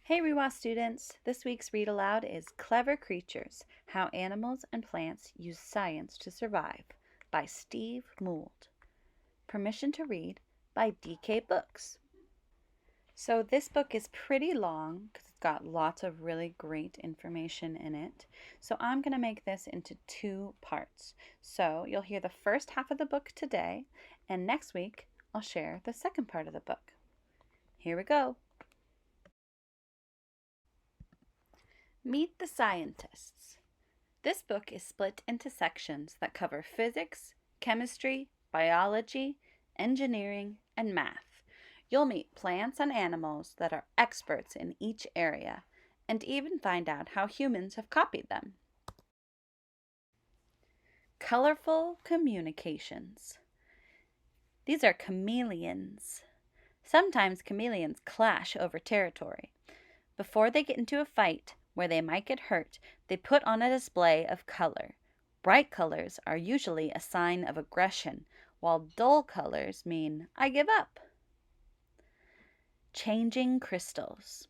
Hey Rewa students! This week's Read Aloud is Clever Creatures, How Animals and Plants Use Science to Survive by Steve Mould. Permission to read by DK Books. So this book is pretty long because it's got lots of really great information in it. So I'm going to make this into two parts. So you'll hear the first half of the book today, and next week I'll share the second part of the book. Here we go. Meet the Scientists. This book is split into sections that cover physics, chemistry, biology, engineering, and math. You'll meet plants and animals that are experts in each area, and even find out how humans have copied them. Colorful communications. These are chameleons. Sometimes chameleons clash over territory. Before they get into a fight, where they might get hurt, they put on a display of color. Bright colors are usually a sign of aggression, while dull colors mean, I give up. Changing crystals.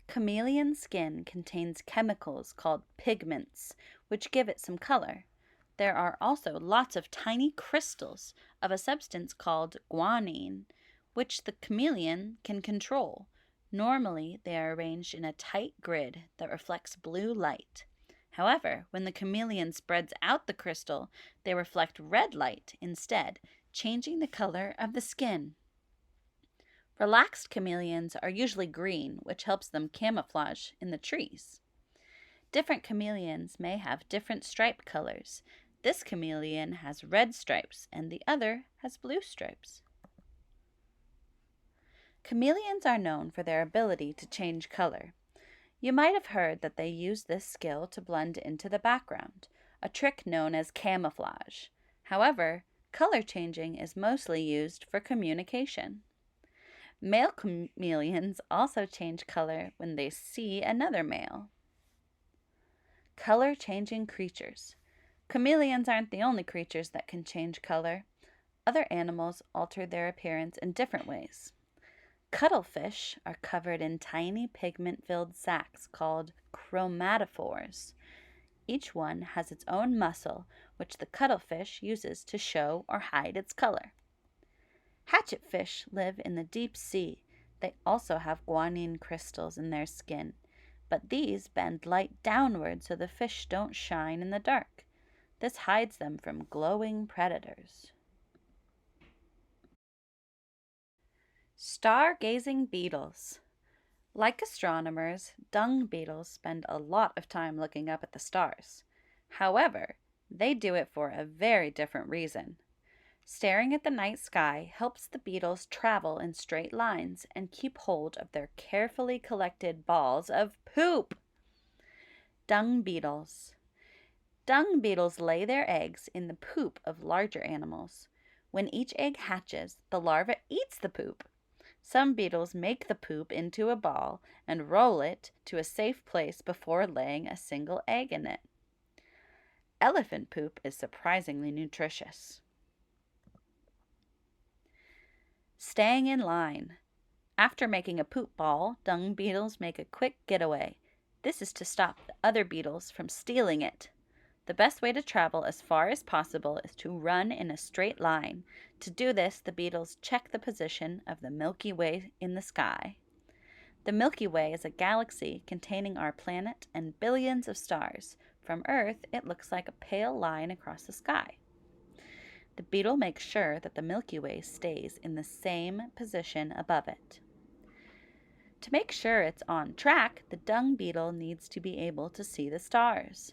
Chameleon skin contains chemicals called pigments, which give it some color. There are also lots of tiny crystals of a substance called guanine, which the chameleon can control. Normally, they are arranged in a tight grid that reflects blue light. However, when the chameleon spreads out the crystal, they reflect red light instead, changing the color of the skin. Relaxed chameleons are usually green, which helps them camouflage in the trees. Different chameleons may have different stripe colors. This chameleon has red stripes and the other has blue stripes. Chameleons are known for their ability to change color. You might have heard that they use this skill to blend into the background, a trick known as camouflage. However, color changing is mostly used for communication. Male chameleons also change color when they see another male. Color-changing creatures. Chameleons aren't the only creatures that can change color. Other animals alter their appearance in different ways. Cuttlefish are covered in tiny pigment-filled sacs called chromatophores. Each one has its own muscle, which the cuttlefish uses to show or hide its color. Hatchetfish live in the deep sea. They also have guanine crystals in their skin, but these bend light downward so the fish don't shine in the dark. This hides them from glowing predators. Stargazing beetles. Like astronomers, dung beetles spend a lot of time looking up at the stars. However, they do it for a very different reason. Staring at the night sky helps the beetles travel in straight lines and keep hold of their carefully collected balls of poop. Dung beetles. Dung beetles lay their eggs in the poop of larger animals. When each egg hatches, the larva eats the poop. Some beetles make the poop into a ball and roll it to a safe place before laying a single egg in it. Elephant poop is surprisingly nutritious. Staying in line. After making a poop ball, dung beetles make a quick getaway. This is to stop the other beetles from stealing it. The best way to travel as far as possible is to run in a straight line. To do this, the beetles check the position of the Milky Way in the sky. The Milky Way is a galaxy containing our planet and billions of stars. From Earth, it looks like a pale line across the sky. The beetle makes sure that the Milky Way stays in the same position above it. To make sure it's on track, the dung beetle needs to be able to see the stars.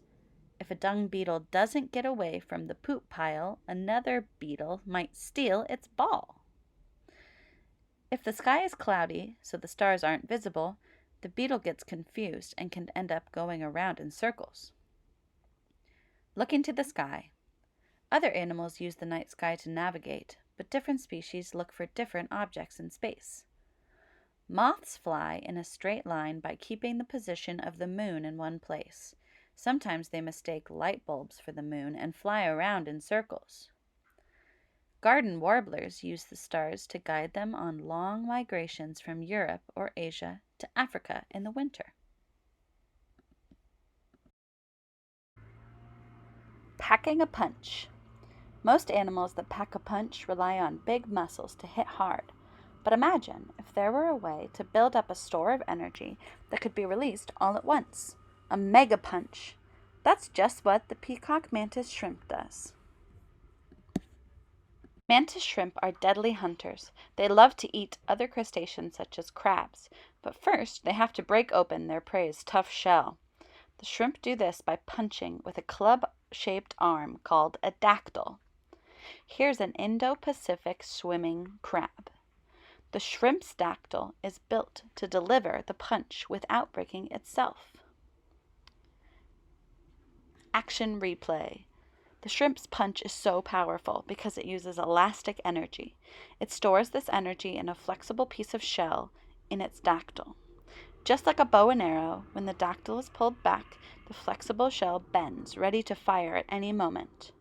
If a dung beetle doesn't get away from the poop pile, another beetle might steal its ball. If the sky is cloudy, so the stars aren't visible, the beetle gets confused and can end up going around in circles. Look into the sky. Other animals use the night sky to navigate, but different species look for different objects in space. Moths fly in a straight line by keeping the position of the moon in one place. Sometimes they mistake light bulbs for the moon and fly around in circles. Garden warblers use the stars to guide them on long migrations from Europe or Asia to Africa in the winter. Packing a punch. Most animals that pack a punch rely on big muscles to hit hard. But imagine if there were a way to build up a store of energy that could be released all at once. A mega punch. That's just what the peacock mantis shrimp does. Mantis shrimp are deadly hunters. They love to eat other crustaceans such as crabs, but first they have to break open their prey's tough shell. The shrimp do this by punching with a club-shaped arm called a dactyl. Here's an Indo-Pacific swimming crab. The shrimp's dactyl is built to deliver the punch without breaking itself. Action replay. The shrimp's punch is so powerful because it uses elastic energy. It stores this energy in a flexible piece of shell in its dactyl. Just like a bow and arrow, when the dactyl is pulled back, the flexible shell bends, ready to fire at any moment.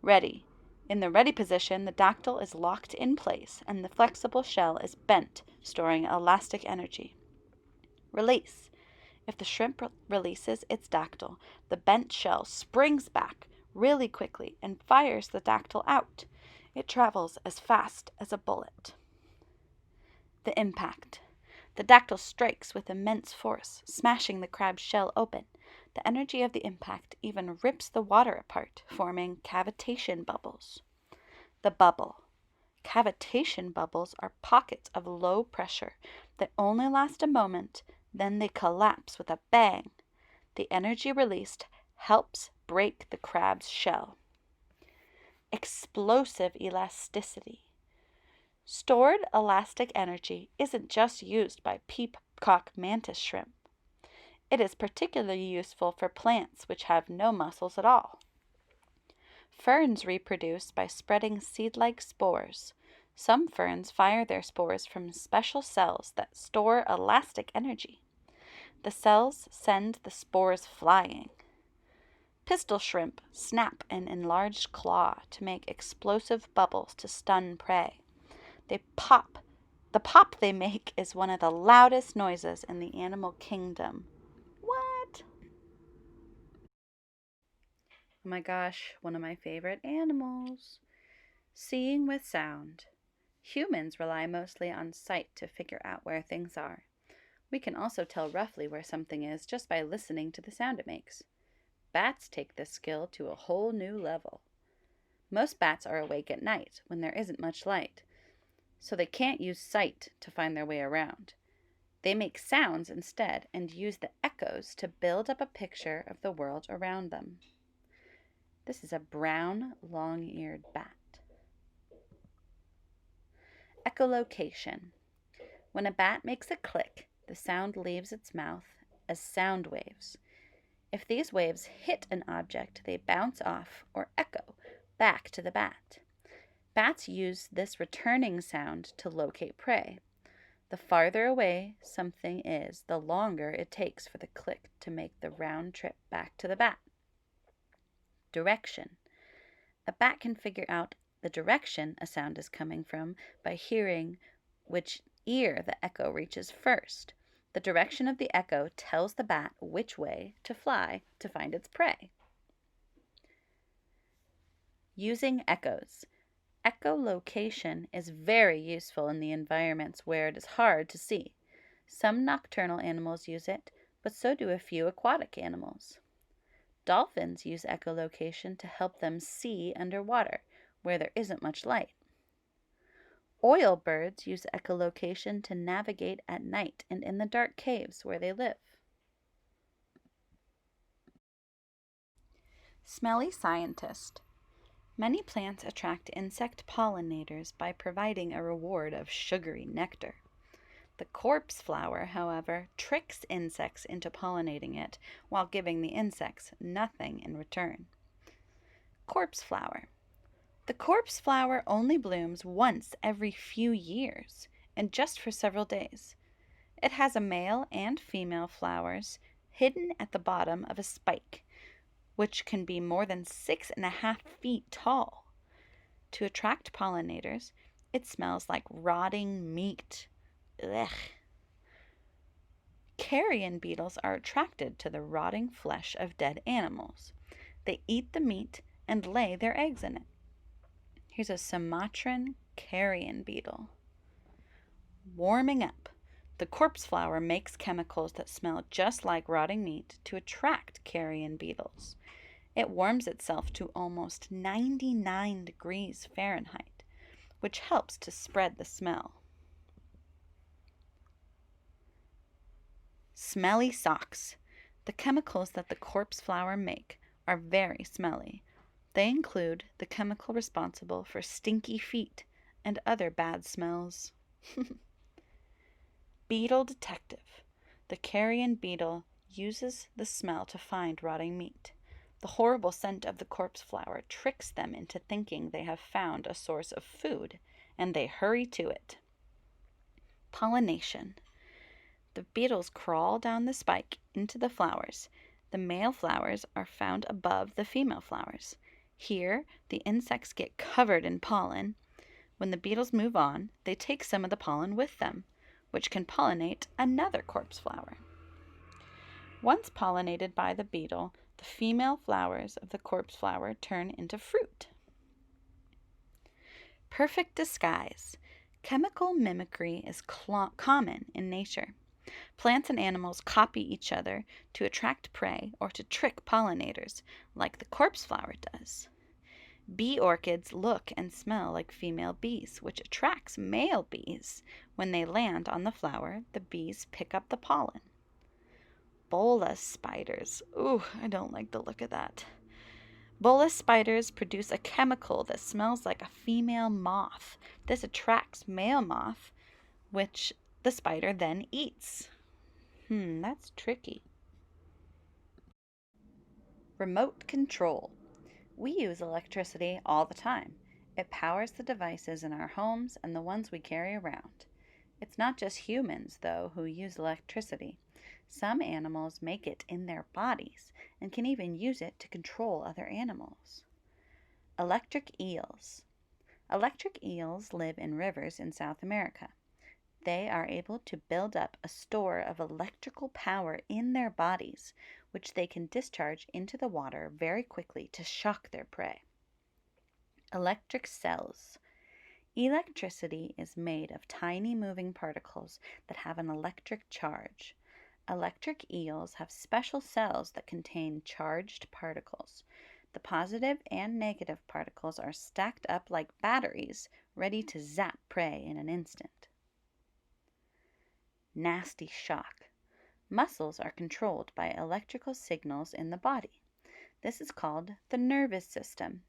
Ready. In the ready position, the dactyl is locked in place and the flexible shell is bent, storing elastic energy. Release. If the shrimp releases its dactyl, the bent shell springs back really quickly and fires the dactyl out. It travels as fast as a bullet. The impact. The dactyl strikes with immense force, smashing the crab's shell open. The energy of the impact even rips the water apart, forming cavitation bubbles. The bubble. Cavitation bubbles are pockets of low pressure that only last a moment, then they collapse with a bang. The energy released helps break the crab's shell. Explosive elasticity. Stored elastic energy isn't just used by peacock mantis shrimp. It is particularly useful for plants which have no muscles at all. Ferns reproduce by spreading seed-like spores. Some ferns fire their spores from special cells that store elastic energy. The cells send the spores flying. Pistol shrimp snap an enlarged claw to make explosive bubbles to stun prey. They pop. The pop they make is one of the loudest noises in the animal kingdom. What? Oh my gosh, one of my favorite animals. Seeing with sound. Humans rely mostly on sight to figure out where things are. We can also tell roughly where something is just by listening to the sound it makes. Bats take this skill to a whole new level. Most bats are awake at night when there isn't much light, so they can't use sight to find their way around. They make sounds instead and use the echoes to build up a picture of the world around them. This is a brown, long-eared bat. Echolocation. When a bat makes a click, the sound leaves its mouth as sound waves. If these waves hit an object, they bounce off or echo back to the bat. Bats use this returning sound to locate prey. The farther away something is, the longer it takes for the click to make the round trip back to the bat. Direction. A bat can figure out the direction a sound is coming from by hearing which ear the echo reaches first. The direction of the echo tells the bat which way to fly to find its prey. Using echoes. Echolocation is very useful in the environments where it is hard to see. Some nocturnal animals use it, but so do a few aquatic animals. Dolphins use echolocation to help them see underwater, where there isn't much light. Oil birds use echolocation to navigate at night and in the dark caves where they live. Smelly scientist. Many plants attract insect pollinators by providing a reward of sugary nectar. The corpse flower, however, tricks insects into pollinating it while giving the insects nothing in return. Corpse flower. The corpse flower only blooms once every few years, and just for several days. It has a male and female flowers hidden at the bottom of a spike, which can be more than 6.5 feet tall. To attract pollinators, it smells like rotting meat. Ugh. Carrion beetles are attracted to the rotting flesh of dead animals. They eat the meat and lay their eggs in it. Here's a Sumatran carrion beetle. Warming up. The corpse flower makes chemicals that smell just like rotting meat to attract carrion beetles. It warms itself to almost 99 degrees Fahrenheit, which helps to spread the smell. Smelly socks. The chemicals that the corpse flower make are very smelly. They include the chemical responsible for stinky feet and other bad smells. Beetle detective. The carrion beetle uses the smell to find rotting meat. The horrible scent of the corpse flower tricks them into thinking they have found a source of food, and they hurry to it. Pollination. The beetles crawl down the spike into the flowers. The male flowers are found above the female flowers. Here, the insects get covered in pollen. When the beetles move on, they take some of the pollen with them, which can pollinate another corpse flower. Once pollinated by the beetle, the female flowers of the corpse flower turn into fruit. Perfect disguise. Chemical mimicry is common in nature. Plants and animals copy each other to attract prey or to trick pollinators, like the corpse flower does. Bee orchids look and smell like female bees, which attracts male bees. When they land on the flower, the bees pick up the pollen. Bola spiders. Ooh, I don't like the look of that. Bola spiders produce a chemical that smells like a female moth. This attracts male moth, which the spider then eats. That's tricky. Remote control. We use electricity all the time. It powers the devices in our homes and the ones we carry around. It's not just humans, though, who use electricity. Some animals make it in their bodies and can even use it to control other animals. Electric eels. Electric eels live in rivers in South America. They are able to build up a store of electrical power in their bodies, which they can discharge into the water very quickly to shock their prey. Electric cells. Electricity is made of tiny moving particles that have an electric charge. Electric eels have special cells that contain charged particles. The positive and negative particles are stacked up like batteries, ready to zap prey in an instant. Nasty shock. Muscles are controlled by electrical signals in the body. This is called the nervous system.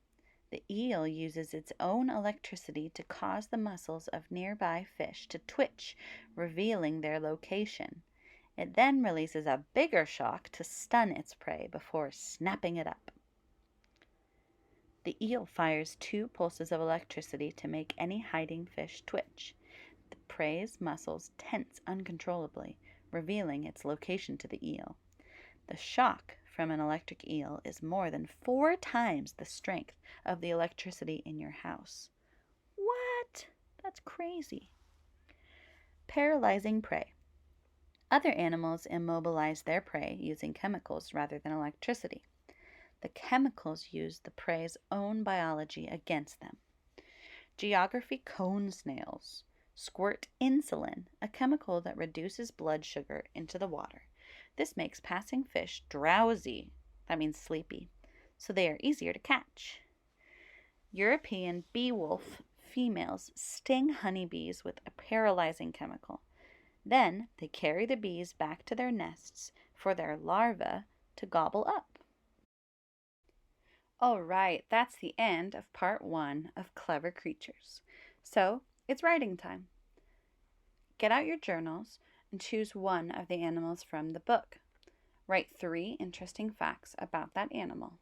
The eel uses its own electricity to cause the muscles of nearby fish to twitch, revealing their location. It then releases a bigger shock to stun its prey before snapping it up. The eel fires 2 pulses of electricity to make any hiding fish twitch. The prey's muscles tense uncontrollably, revealing its location to the eel. The shock from an electric eel is more than 4 times the strength of the electricity in your house. What? That's crazy. Paralyzing prey. Other animals immobilize their prey using chemicals rather than electricity. The chemicals use the prey's own biology against them. Geography cone snails squirt insulin, a chemical that reduces blood sugar, into the water. This makes passing fish drowsy, that means sleepy, so they are easier to catch. European bee wolf females sting honeybees with a paralyzing chemical. Then they carry the bees back to their nests for their larvae to gobble up. All right, that's the end of part 1 of Clever Creatures. So, it's writing time. Get out your journals and choose one of the animals from the book. Write 3 interesting facts about that animal.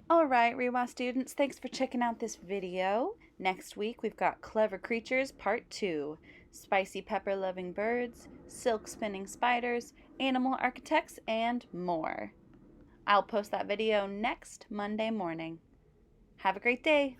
Alright, Rewa students, thanks for checking out this video. Next week we've got Clever Creatures Part 2. Spicy pepper loving birds, silk spinning spiders, animal architects, and more. I'll post that video next Monday morning. Have a great day.